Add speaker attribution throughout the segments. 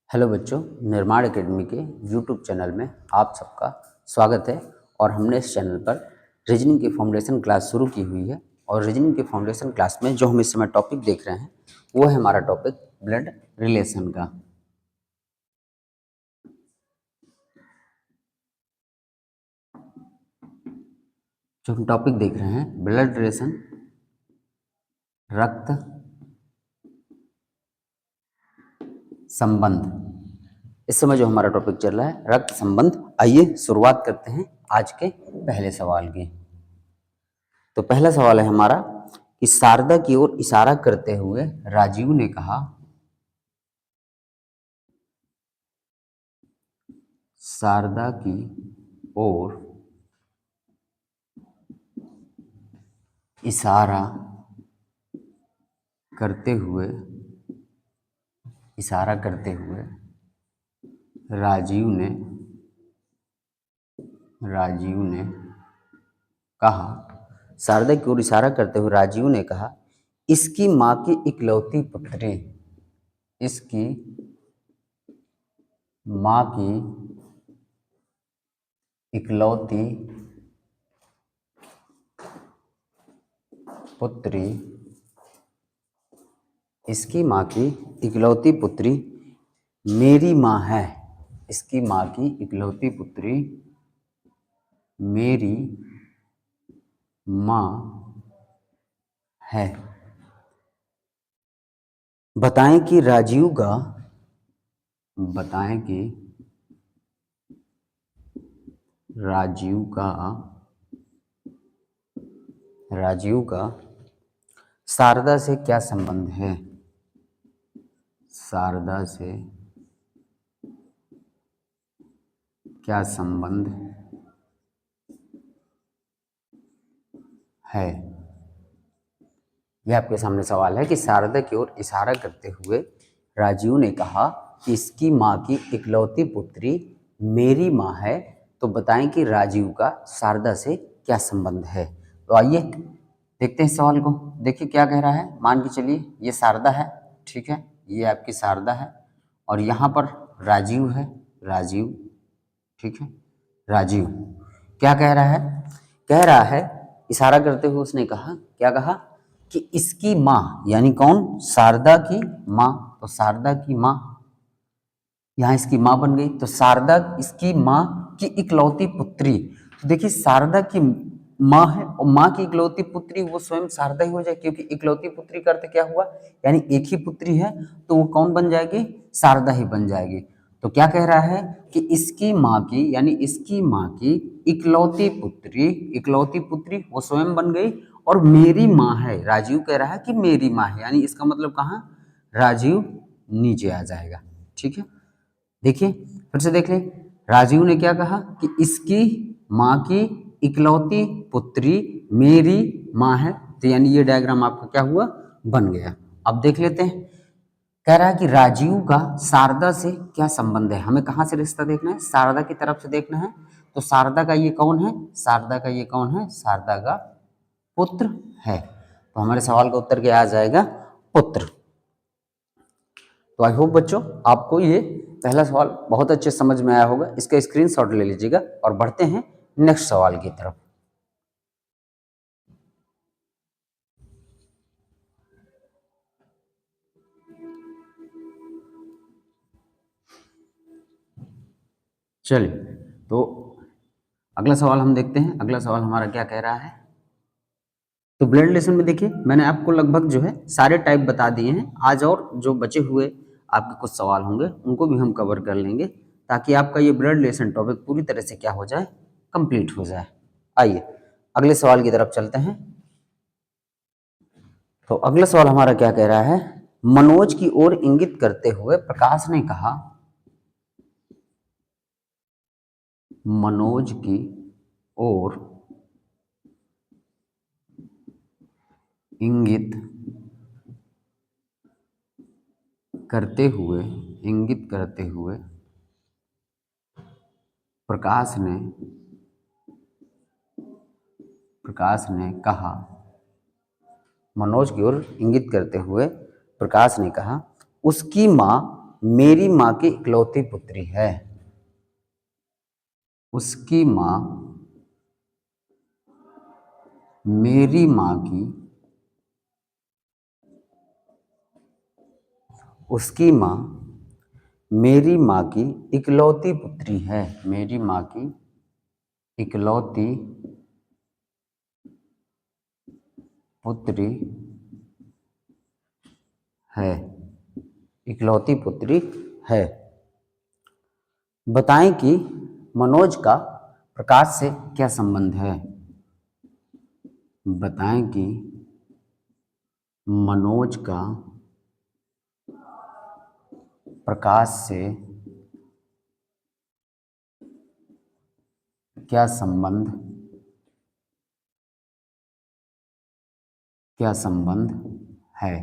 Speaker 1: Hello बच्चों, निर्माण academy के यूट्यूब चैनल में आप सबका स्वागत है। और हमने इस चैनल पर रीजनिंग की फाउंडेशन क्लास शुरू की हुई है। और रीजनिंग की फाउंडेशन क्लास में जो हम इस समय टॉपिक देख रहे हैं वो है हमारा टॉपिक ब्लड रिलेशन का। जो हम टॉपिक देख रहे हैं ब्लड रिलेशन, रक्त संबंध। इस समय जो हमारा टॉपिक चल रहा है रक्त संबंध। आइए शुरुआत करते हैं आज के पहले सवाल की। तो पहला सवाल है हमारा कि शारदा की ओर इशारा करते हुए राजीव ने कहा, शारदा की ओर इशारा करते हुए राजीव ने कहा, शारदा की ओर इशारा करते हुए राजीव ने कहा, इसकी माँ की इकलौती पुत्री, इसकी माँ की इकलौती पुत्री, इसकी माँ की इकलौती पुत्री मेरी माँ है। इसकी माँ की इकलौती पुत्री मेरी माँ है। बताएं कि राजीव का शारदा से क्या संबंध है। शारदा से क्या संबंध है। यह आपके सामने सवाल है कि शारदा की ओर इशारा करते हुए राजीव ने कहा कि इसकी माँ की इकलौती पुत्री मेरी माँ है। तो बताएं कि राजीव का शारदा से क्या संबंध है। तो आइए देखते हैं सवाल को। देखिए क्या कह रहा है। मान के चलिए ये शारदा है, ठीक है, ये आपकी शारदा है और यहाँ पर राजीव है। राजीव, ठीक है, राजीव क्या कह रहा है। कह रहा है, इशारा करते हुए उसने कहा, क्या कहा कि इसकी माँ, यानी कौन, शारदा की माँ। तो शारदा की माँ, यहाँ इसकी माँ बन गई। तो शारदा इसकी माँ की इकलौती पुत्री। तो देखिए शारदा की माँ है और माँ की इकलौती पुत्री वो स्वयं शारदा ही हो जाए, क्योंकि इकलौती पुत्री का अर्थ क्या हुआ, यानी एक ही पुत्री है तो वो कौन बन जाएगी, शारदा ही बन जाएगी। तो क्या कह रहा है कि इसकी माँ की, यानी इसकी माँ की इकलौती पुत्री वो स्वयं बन गई और मेरी माँ है। राजीव कह रहा है कि मेरी माँ है, यानी इसका मतलब कहाँ, राजीव नीचे आ जाएगा। ठीक है, देखिए फिर से देख ले। राजीव ने क्या कहा कि इसकी माँ की इकलौती पुत्री मेरी माँ है। तो यानी ये डायग्राम आपका क्या हुआ, बन गया। अब देख लेते हैं। कह रहा है कि राजीव का शारदा से क्या संबंध है। हमें कहाँ से रिश्ता देखना है, शारदा की तरफ से देखना है। तो शारदा का ये कौन है, शारदा का ये कौन है, शारदा का पुत्र है। तो हमारे सवाल का उत्तर क्या आ जाएगा, पुत्र। तो आई होप बच्चों आपको ये पहला सवाल बहुत अच्छे समझ में आया होगा। इसका स्क्रीनशॉट ले लीजिएगा और बढ़ते हैं नेक्स्ट सवाल की तरफ। चलिए तो अगला सवाल हम देखते हैं। अगला सवाल हमारा क्या कह रहा है। तो ब्लड रिलेशन में देखिए मैंने आपको लगभग जो है सारे टाइप बता दिए हैं। आज और जो बचे हुए आपके कुछ सवाल होंगे उनको भी हम कवर कर लेंगे, ताकि आपका ये ब्लड रिलेशन टॉपिक पूरी तरह से क्या हो जाए, कंप्लीट हो जाए। आइए अगले सवाल की तरफ चलते हैं। तो अगला सवाल हमारा क्या कह रहा है। मनोज की ओर इंगित करते हुए प्रकाश ने कहा, मनोज की ओर इंगित करते हुए प्रकाश ने कहा, मनोज की ओर इंगित करते हुए प्रकाश ने कहा, उसकी माँ मेरी माँ की इकलौती पुत्री है। उसकी माँ मेरी माँ की उसकी माँ मेरी माँ की इकलौती पुत्री है। मेरी माँ की इकलौती पुत्री है। इकलौती पुत्री है। बताएं कि मनोज का प्रकाश से क्या संबंध है। बताएं कि मनोज का प्रकाश से क्या संबंध है।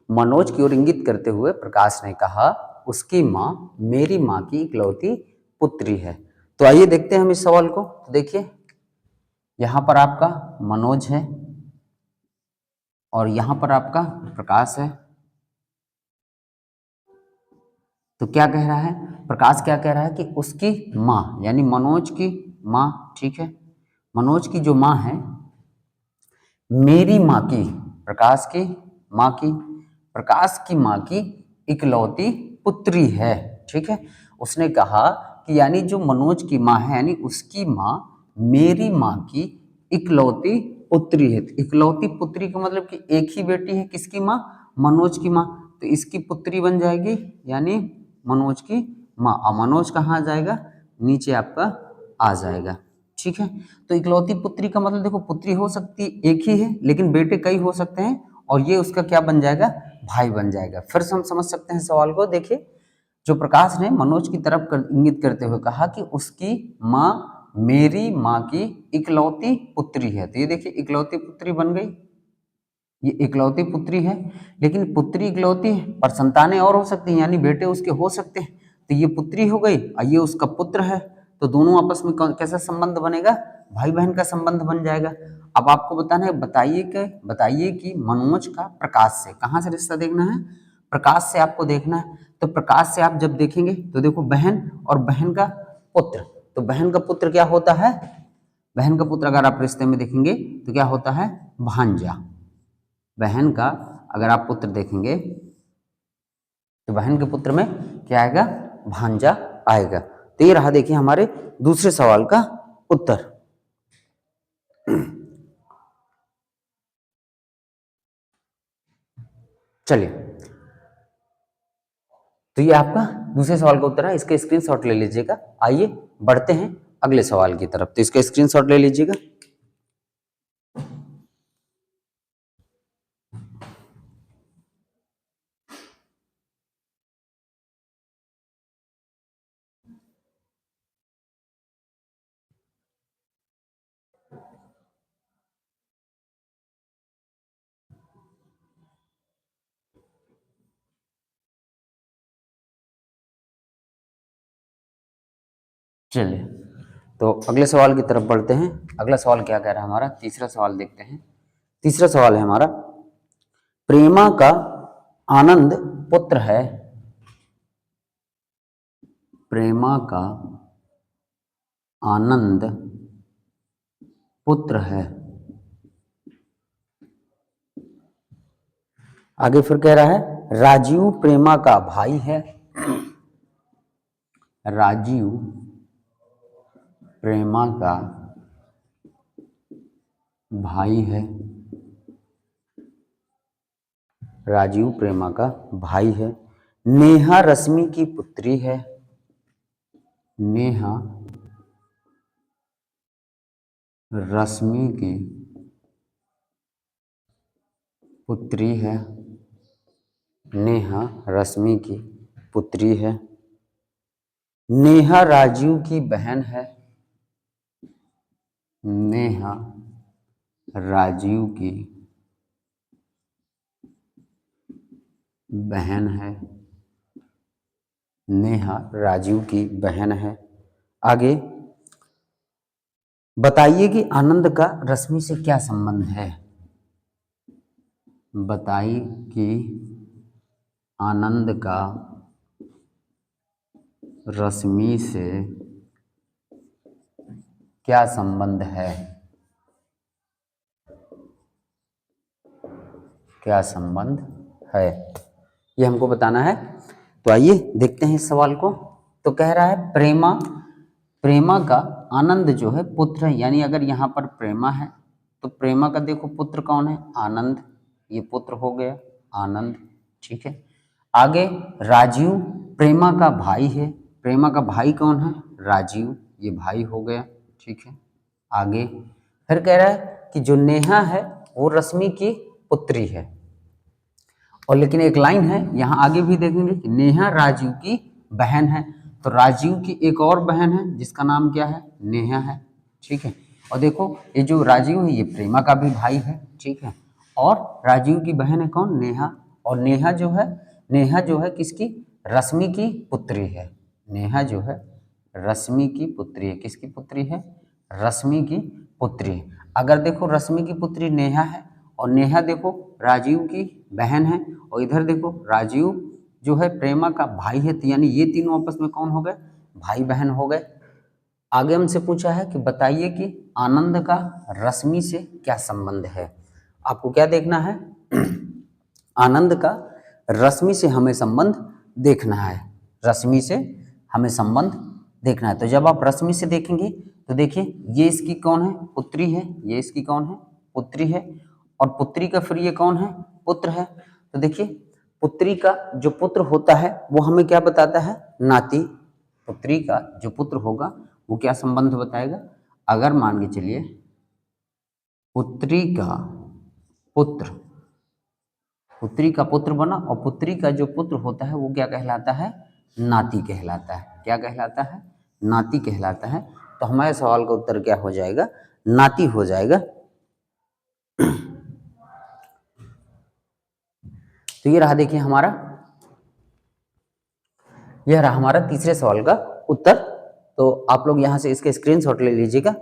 Speaker 1: मनोज की ओर इंगित करते हुए प्रकाश ने कहा, उसकी माँ मेरी माँ की इकलौती पुत्री है। तो आइए देखते हैं हम इस सवाल को। तो देखिए, यहां पर आपका मनोज है और यहां पर आपका प्रकाश है। तो क्या कह रहा है प्रकाश? क्या कह रहा है कि उसकी माँ यानी मनोज की माँ, ठीक है, मनोज की जो माँ है मेरी माँ की, प्रकाश की माँ की, प्रकाश की माँ की इकलौती पुत्री है। ठीक है, उसने कहा कि यानी जो मनोज की माँ है यानी उसकी माँ मेरी माँ की इकलौती पुत्री है। तो इकलौती पुत्री का मतलब कि एक ही बेटी है, किसकी माँ? मनोज की माँ। तो इसकी पुत्री बन जाएगी यानी मनोज की माँ। और मनोज कहाँ आ जाएगा? नीचे आपका आ जाएगा। ठीक है, तो इकलौती पुत्री का मतलब देखो, पुत्री हो सकती एक ही है लेकिन बेटे कई हो सकते हैं, और ये उसका क्या बन जाएगा? भाई बन जाएगा। फिर से हम समझ सकते हैं सवाल को। देखिए, जो प्रकाश ने मनोज की तरफ इंगित करते हुए कहा कि उसकी माँ मेरी माँ की इकलौती पुत्री है। तो ये देखिए, इकलौती पुत्री बन गई, ये इकलौती पुत्री है। लेकिन पुत्री इकलौती है पर संतानें और हो सकती हैं, यानी बेटे उसके हो सकते हैं। तो ये पुत्री हो गई और ये उसका पुत्र है। तो दोनों आपस में कैसा संबंध बनेगा? भाई बहन का संबंध बन जाएगा। अब आपको बताना है, बताइए कि मनोज का प्रकाश से कहाँ से रिश्ता देखना है? प्रकाश से आपको देखना है। तो प्रकाश से आप जब देखेंगे तो देखो, बहन और बहन का पुत्र। तो बहन का पुत्र क्या होता है? बहन का पुत्र अगर आप रिश्ते में देखेंगे तो क्या होता है? भांजा। बहन का अगर आप पुत्र देखेंगे तो बहन के पुत्र में क्या आएगा? भांजा आएगा। तो ये रहा, देखिए, हमारे दूसरे सवाल का उत्तर। चलिए, तो ये आपका दूसरे सवाल का उत्तर है। इसका स्क्रीनशॉट ले लीजिएगा। आइए बढ़ते हैं अगले सवाल की तरफ। तो इसका स्क्रीनशॉट ले लीजिएगा। चलिए, तो अगले सवाल की तरफ बढ़ते हैं। अगला सवाल क्या कह रहा है हमारा? तीसरा सवाल देखते हैं। तीसरा सवाल है हमारा, प्रेमा का आनंद पुत्र है। प्रेमा का आनंद पुत्र है। आगे फिर कह रहा है, राजीव प्रेमा का भाई है। राजीव प्रेमा का भाई है। राजीव प्रेमा का भाई है। नेहा रश्मि की पुत्री है। नेहा रश्मि की पुत्री है। नेहा रश्मि की पुत्री है। नेहा राजीव की बहन है। नेहा राजीव की बहन है। नेहा राजीव की बहन है। आगे बताइए कि आनंद का रश्मि से क्या संबंध है। बताइए कि आनंद का रश्मि से क्या संबंध है? क्या संबंध है, ये हमको बताना है। तो आइए देखते हैं इस सवाल को। तो कह रहा है प्रेमा का आनंद जो है पुत्र है, यानी अगर यहाँ पर प्रेमा है तो प्रेमा का देखो पुत्र कौन है? आनंद, ये पुत्र हो गया आनंद, ठीक है। आगे राजीव प्रेमा का भाई है, प्रेमा का भाई कौन है? राजीव, ये भाई हो गया, ठीक है। आगे फिर कह रहा है कि जो नेहा है वो रश्मि की पुत्री है, और लेकिन एक लाइन है यहाँ आगे भी देखेंगे कि नेहा राजीव की बहन है, तो राजीव की एक और बहन है जिसका नाम क्या है? नेहा है, ठीक है। और देखो ये जो राजीव है ये प्रेमा का भी भाई है, ठीक है, और राजीव की बहन है कौन? नेहा, और नेहा जो है किसकी? रश्मि की पुत्री है। नेहा जो है रश्मि की पुत्री है, किसकी पुत्री है? रश्मि की पुत्री है। अगर देखो रश्मि की पुत्री नेहा है, और नेहा देखो राजीव की बहन है, और इधर देखो राजीव जो है प्रेमा का भाई है, तो यानी ये तीनों आपस में कौन हो गए? भाई बहन हो गए। आगे हमसे पूछा है कि बताइए कि आनंद का रश्मि से क्या संबंध है। आपको क्या देखना है? आनंद का रश्मि से हमें संबंध देखना है, रश्मि से हमें संबंध देखना है। तो जब आप रश्मि से देखेंगे तो देखिए ये इसकी कौन है? पुत्री है, ये इसकी कौन है? पुत्री है, और पुत्री का फिर ये कौन है? पुत्र है। तो देखिए पुत्री का जो पुत्र होता है वो हमें क्या बताता है? नाती। पुत्री का जो पुत्र होगा वो क्या संबंध बताएगा? अगर मान के चलिए पुत्री का पुत्र बना, और पुत्री का जो पुत्र होता है वो क्या कहलाता है? नाती कहलाता है। क्या कहलाता है? नाती कहलाता है। तो हमारे सवाल का उत्तर क्या हो जाएगा? नाती हो जाएगा। तो ये रहा, देखिए यह रहा हमारा तीसरे सवाल का उत्तर। तो आप लोग यहां से इसके स्क्रीनशॉट ले लीजिएगा,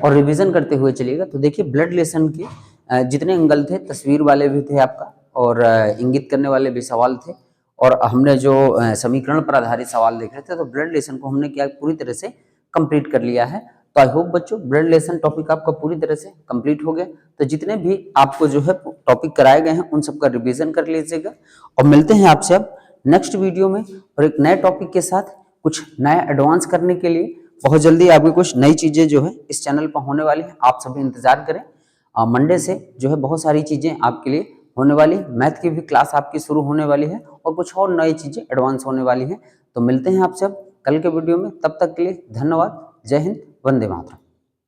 Speaker 1: और रिवीजन करते हुए चलिएगा। तो देखिए ब्लड रिलेशन के जितने एंगल थे, तस्वीर वाले भी थे आपका, और इंगित करने वाले भी सवाल थे, और हमने जो समीकरण पर आधारित सवाल देख रहे थे, तो ब्लड रिलेशन को हमने क्या पूरी तरह से कंप्लीट कर लिया है। तो आई होप बच्चों ब्लड रिलेशन टॉपिक आपका पूरी तरह से कंप्लीट हो गया। तो जितने भी आपको जो है टॉपिक कराए गए हैं उन सबका रिवीजन कर लीजिएगा, और मिलते हैं आपसे अब नेक्स्ट वीडियो में, और एक नए टॉपिक के साथ कुछ नया एडवांस करने के लिए बहुत जल्दी आपकी कुछ नई चीजें जो है इस चैनल पर होने वाली है। आप सभी इंतजार करें, मंडे से जो है बहुत सारी चीजें आपके लिए होने वाली, मैथ की भी क्लास आपकी शुरू होने वाली है, और कुछ और नई चीजें एडवांस होने वाली हैं। तो मिलते हैं आपसे अब कल के वीडियो में, तब तक के लिए धन्यवाद। जय हिंद, वंदे मातरम।